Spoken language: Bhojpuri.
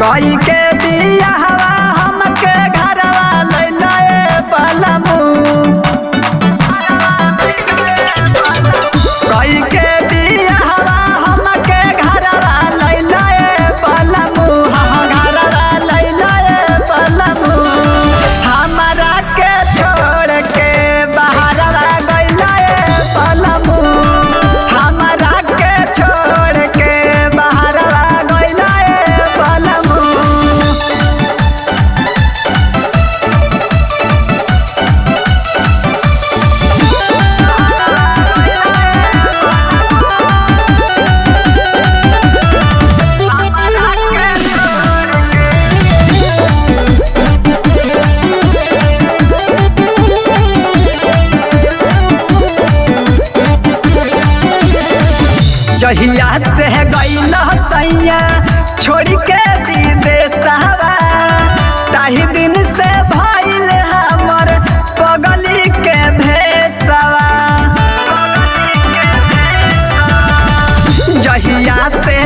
कई के बियाहवा हमके घरवा लैला बलमू कई के बियाहवा हमके घरवा लैला बलमू घरवा लैला बलमू हमरा के छोड़ के बहरवा गइला बलमू हमरा के छोड़ के बहरवा गइला बलमू। जहिया से गइल सैया छोड़ के विदेशवा ताही दिन से भइल हमर पगली के भेसवा जहिया से